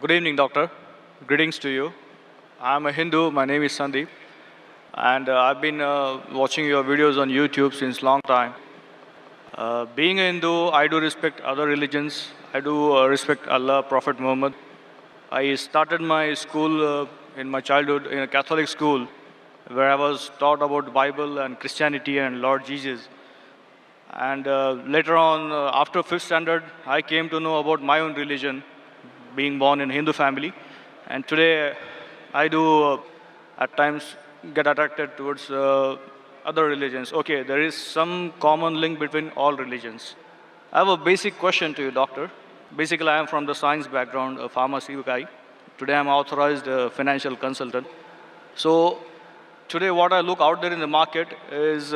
Good evening, doctor. Greetings to you. I'm a Hindu. My name is Sandeep, and I've been watching your videos on YouTube since long time. Being a Hindu, I do respect other religions. I do respect Allah, Prophet Muhammad. I started my school in my childhood in a Catholic school, where I was taught about Bible and Christianity and Lord Jesus. And later on, after fifth standard, I came to know about my own religion, being born in a Hindu family. And today, I do at times get attracted towards other religions. Okay, there is some common link between all religions. I have a basic question to you, doctor. Basically, I am from the science background, a pharmacy guy. Today, I'm authorized financial consultant. So, today, what I look out there in the market is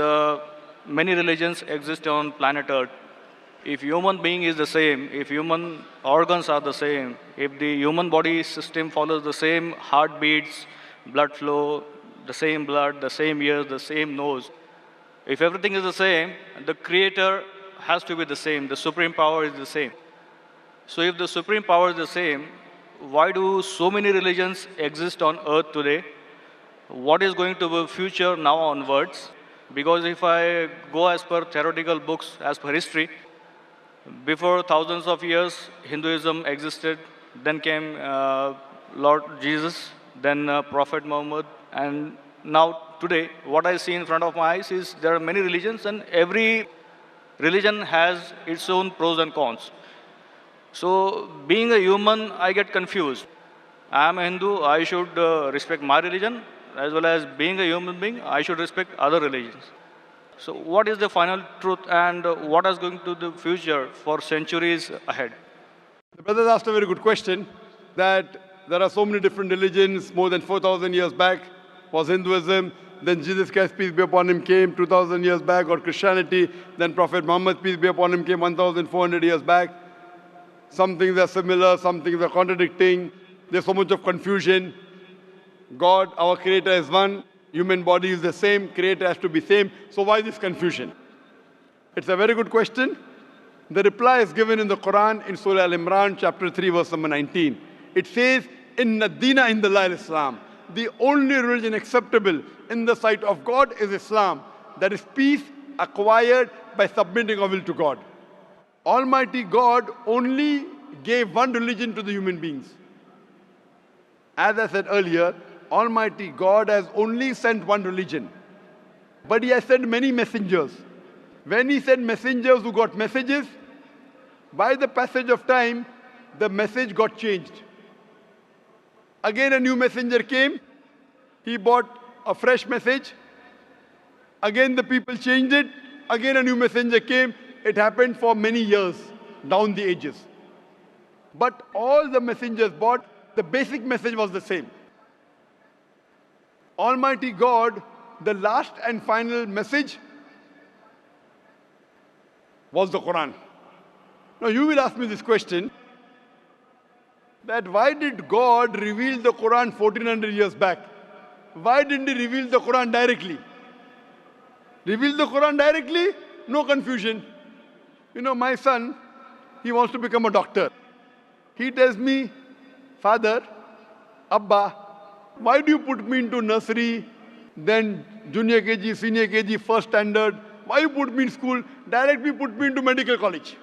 many religions exist on planet Earth. If human being is the same, if human organs are the same, if the human body system follows the same heartbeats, blood flow, the same blood, the same ears, the same nose, if everything is the same, the creator has to be the same, the supreme power is the same. So if the supreme power is the same, why do so many religions exist on earth today? What is going to be future now onwards? Because if I go as per theoretical books, as per history, before thousands of years, Hinduism existed. Then came Lord Jesus, then Prophet Muhammad, and now today, what I see in front of my eyes is there are many religions, and every religion has its own pros and cons. So, being a human, I get confused. I am a Hindu, I should respect my religion, as well as being a human being, I should respect other religions. So, what is the final truth, and what is going to the future for centuries ahead? The brother asked a very good question, that there are so many different religions. More than 4,000 years back was Hinduism. Then Jesus Christ, peace be upon him, came 2,000 years back, or Christianity. Then Prophet Muhammad, peace be upon him, came 1,400 years back. Some things are similar, some things are contradicting. There's so much of confusion. God, our creator, is one. Human body is the same. Creator has to be same. So why this confusion? It's a very good question. The reply is given in the Quran in Surah Al-Imran, chapter 3, verse number 19. It says, Inna Dina Indallah Islam. The only religion acceptable in the sight of God is Islam. That is peace acquired by submitting our will to God. Almighty God only gave one religion to the human beings. As I said earlier, Almighty God has only sent one religion. But He has sent many messengers. When He sent messengers who got messages, by the passage of time, the message got changed. Again a new messenger came. He brought a fresh message. Again the people changed it. Again a new messenger came. It happened for many years, down the ages. But all the messengers brought, the basic message was the same. Almighty God, the last and final message was the Quran. Now you will ask me this question, that why did God reveal the Quran 1400 years back? Why didn't He reveal the Quran directly? Reveal the Quran directly? No confusion. You know, my son, he wants to become a doctor. He tells me, Father, Abba, why do you put me into nursery, then junior KG, senior KG, first standard? Why you put me in school? Directly put me into medical college.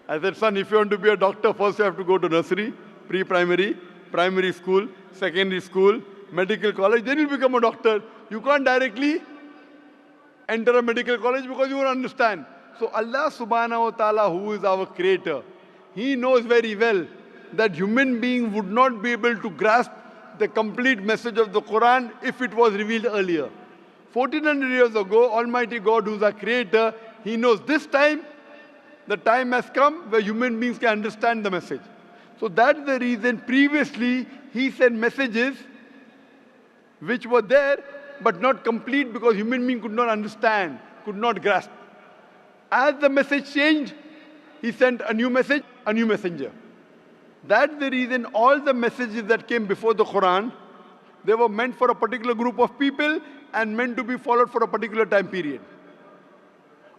I said, son, if you want to be a doctor, first you have to go to nursery, pre-primary, primary school, secondary school, medical college, then you'll become a doctor. You can't directly enter a medical college because you won't understand. So Allah subhanahu wa ta'ala, who is our creator, He knows very well that human being would not be able to grasp the complete message of the Quran if it was revealed earlier. 1400 years ago, Almighty God, who is our creator, He knows this time, the time has come where human beings can understand the message. So that's the reason previously He sent messages which were there but not complete because human being could not understand, could not grasp. As the message changed, He sent a new message, a new messenger. That's the reason all the messages that came before the Quran, they were meant for a particular group of people and meant to be followed for a particular time period.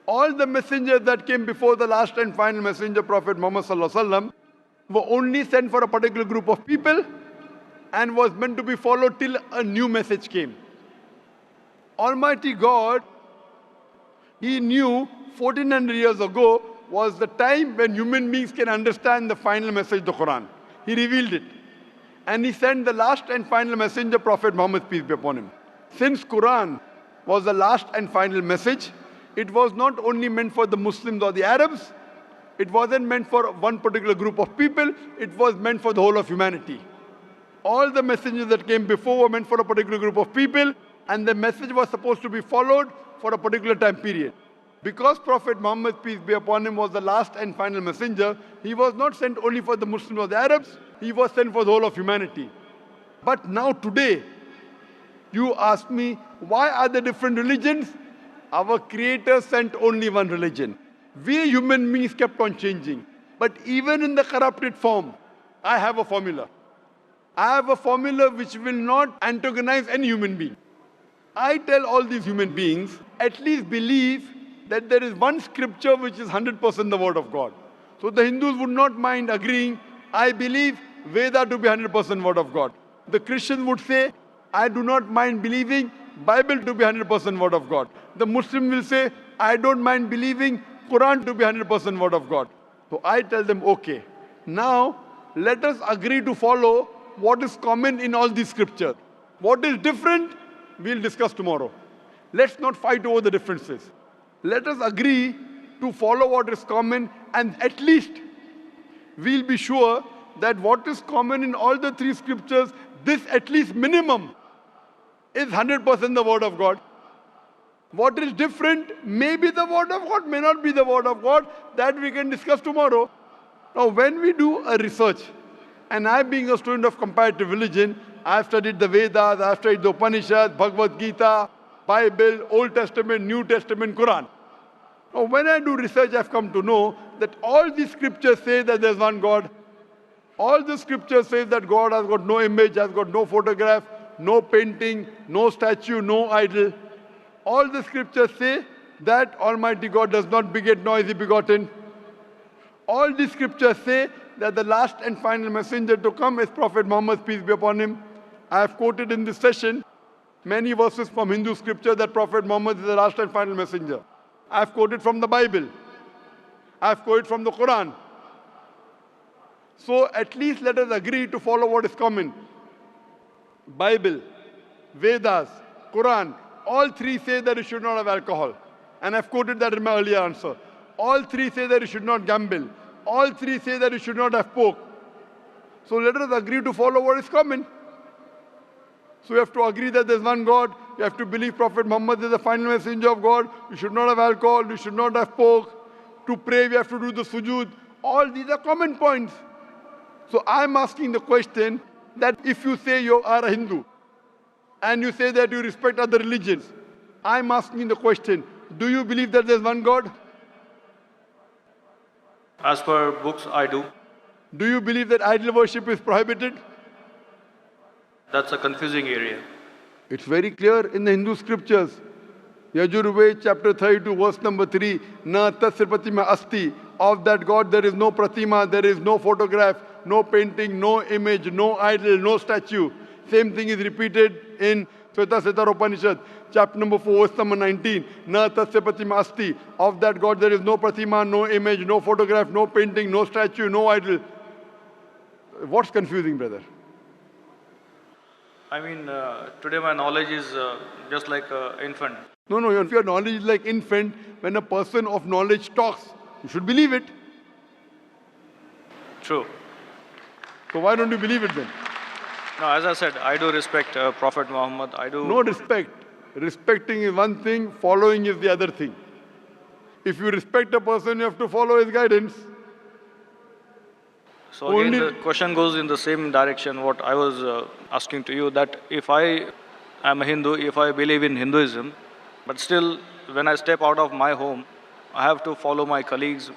All the messengers that came before the last and final messenger, Prophet Muhammad Sallallahu Alaihi Wasallam, were only sent for a particular group of people and was meant to be followed till a new message came. Almighty God, He knew 1400 years ago was the time when human beings can understand the final message of the Quran. He revealed it. And He sent the last and final messenger, Prophet Muhammad, peace be upon him. Since Quran was the last and final message, it was not only meant for the Muslims or the Arabs, it wasn't meant for one particular group of people, it was meant for the whole of humanity. All the messengers that came before were meant for a particular group of people, and the message was supposed to be followed for a particular time period. Because Prophet Muhammad, peace be upon him, was the last and final messenger, he was not sent only for the Muslims or the Arabs, he was sent for the whole of humanity. But now today, you ask me, why are there different religions? Our Creator sent only one religion. We human beings kept on changing. But even in the corrupted form, I have a formula. I have a formula which will not antagonize any human being. I tell all these human beings, at least believe that there is one scripture which is 100% the word of God. So the Hindus would not mind agreeing, I believe Veda to be 100% word of God. The Christians would say, I do not mind believing Bible to be 100% word of God. The Muslim will say, I don't mind believing Quran to be 100% word of God. So I tell them, okay, now let us agree to follow what is common in all these scriptures. What is different, we'll discuss tomorrow. Let's not fight over the differences. Let us agree to follow what is common, and at least we'll be sure that what is common in all the three scriptures, this at least minimum is 100% the word of God. What is different may be the word of God, may not be the word of God. That we can discuss tomorrow. Now, when we do a research, and I being a student of comparative religion, I have studied the Vedas, I have studied the Upanishads, Bhagavad Gita, Bible, Old Testament, New Testament, Quran. Now, when I do research, I've come to know that all these scriptures say that there's one God. All the scriptures say that God has got no image, has got no photograph, no painting, no statue, no idol. All the scriptures say that Almighty God does not beget nor is He begotten. All the scriptures say that the last and final messenger to come is Prophet Muhammad, peace be upon him. I have quoted in this session many verses from Hindu scripture that Prophet Muhammad is the last and final messenger. I have quoted from the Bible. I have quoted from the Quran. So at least let us agree to follow what is common. Bible, Vedas, Quran, all three say that you should not have alcohol. And I've quoted that in my earlier answer. All three say that you should not gamble. All three say that you should not have pork. So let us agree to follow what is common. So you have to agree that there's one God. You have to believe Prophet Muhammad is the final messenger of God. You should not have alcohol. You should not have pork. To pray, we have to do the sujood. All these are common points. So I'm asking the question that if you say you are a Hindu and you say that you respect other religions, I'm asking the question, do you believe that there's one God? As per books, I do. Do you believe that idol worship is prohibited? That's a confusing area. It's very clear in the Hindu scriptures. Yajurved chapter 32 verse number 3. Na tasya pratima asti. Of that God there is no pratima, there is no photograph, no painting, no image, no idol, no statue. Same thing is repeated in Shveta Upanishad, chapter number 4, verse number 19. Na tasya pratima asti. Of that God there is no pratima, no image, no photograph, no painting, no statue, no idol. What's confusing, brother? I mean, today my knowledge is just like an infant. No, if your knowledge is like infant, when a person of knowledge talks, you should believe it. True. So why don't you believe it then? No, as I said, I do respect Prophet Muhammad. I do. No respect. Respecting is one thing, following is the other thing. If you respect a person, you have to follow his guidance. So again, the question goes in the same direction what I was asking to you, that if I am a Hindu, if I believe in Hinduism, but still when I step out of my home, I have to follow my colleagues,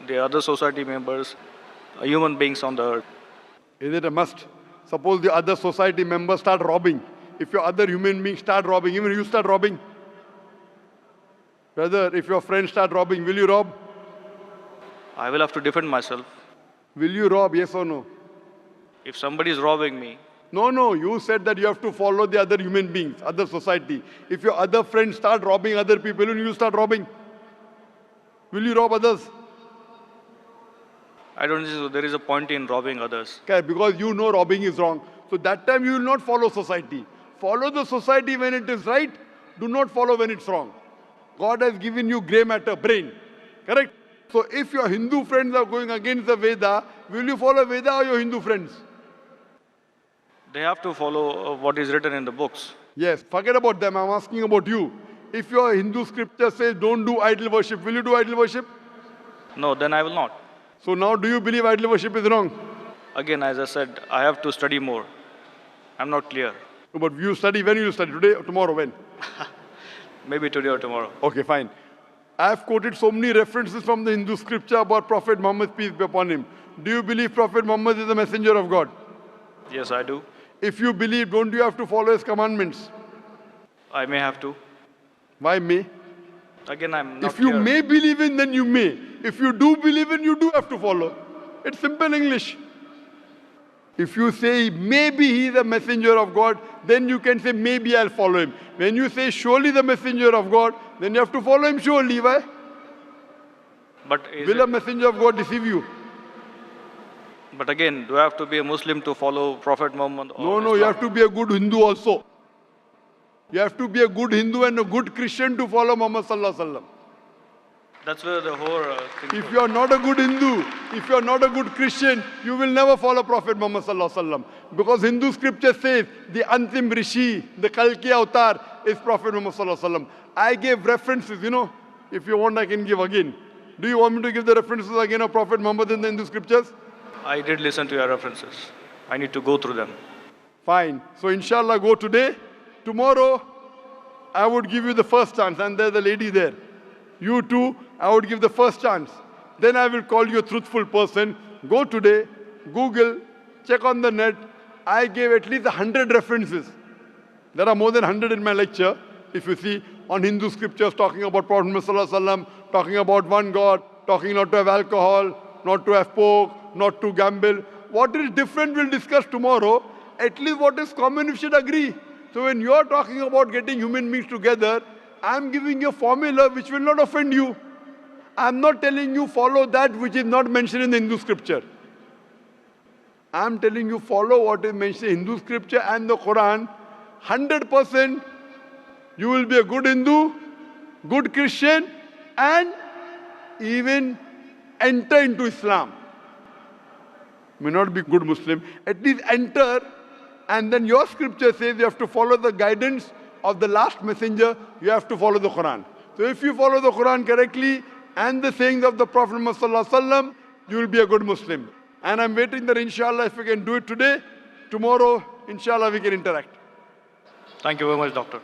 the other society members, human beings on the earth. Is it a must? Suppose the other society members start robbing. If your other human beings start robbing, even you start robbing. Brother, if your friends start robbing, will you rob? I will have to defend myself. Will you rob, yes or no? If somebody is robbing me, No, you said that you have to follow the other human beings, other society. If your other friends start robbing other people, will you start robbing? Will you rob others? I don't think so. There is a point in robbing others. Okay, because you know robbing is wrong. So that time you will not follow society. Follow the society when it is right. Do not follow when it's wrong. God has given you grey matter, brain. Correct? So if your Hindu friends are going against the Veda, will you follow Veda or your Hindu friends? They have to follow what is written in the books. Yes, forget about them. I'm asking about you. If your Hindu scripture says don't do idol worship, will you do idol worship? No, then I will not. So now do you believe idol worship is wrong? Again, as I said, I have to study more. I'm not clear. No, but you study, when will you study? Today or tomorrow? When? Maybe today or tomorrow. Okay, fine. I have quoted so many references from the Hindu scripture about Prophet Muhammad, peace be upon him. Do you believe Prophet Muhammad is the messenger of God? Yes, I do. If you believe, don't you have to follow his commandments? I may have to. Why may? Again, I'm not If you clear. may believe in, then you may. If you do believe in, you do have to follow. It's simple English. If you say maybe he is a messenger of God, then you can say maybe I'll follow him. When you say surely the messenger of God, then you have to follow him surely. Why? But, is Will a it, messenger of God deceive you? but again, do I have to be a Muslim to follow Prophet Muhammad? Or No, you Islam? have to be a good Hindu also. You have to be a good Hindu and a good Christian to follow Muhammad Sallallahu Alaihi Wasallam. That's where the whole thing If you are not a good Hindu, if you are not a good Christian, you will never follow Prophet Muhammad Sallallahu Alaihi Wasallam. Because Hindu scripture says the Antim Rishi, the Kalki avatar is Prophet Muhammad Sallallahu Alaihi Wasallam. I gave references, If you want, I can give again. Do you want me to give the references again of Prophet Muhammad in the Hindu scriptures? I did listen to your references. I need to go through them. Fine. So inshallah, go today. Tomorrow, I would give you the first chance. And there's a lady there. You too, I would give the first chance. Then I will call you a truthful person. Go today, Google, check on the net. I gave at least 100 references. There are more than 100 in my lecture. If you see, on Hindu scriptures talking about Prophet Muhammad Sallallahu Alaihi Wasallam, talking about one God, talking not to have alcohol, not to have pork, not to gamble. What is different we'll discuss tomorrow. At least what is common we should agree. So when you are talking about getting human beings together, I'm giving you a formula which will not offend you. I'm not telling you follow that which is not mentioned in the Hindu scripture. I'm telling you follow what is mentioned in Hindu scripture and the Quran. 100% you will be a good Hindu, good Christian, and even enter into Islam. May not be good Muslim, at least enter, and then your scripture says you have to follow the guidance of the last messenger, you have to follow the Quran. So if you follow the Quran correctly and the sayings of the Prophet Muhammad Sallallahu Alaihi Wasallam, you will be a good Muslim. And I'm waiting that inshallah if we can do it today, tomorrow inshallah we can interact. Thank you very much, doctor.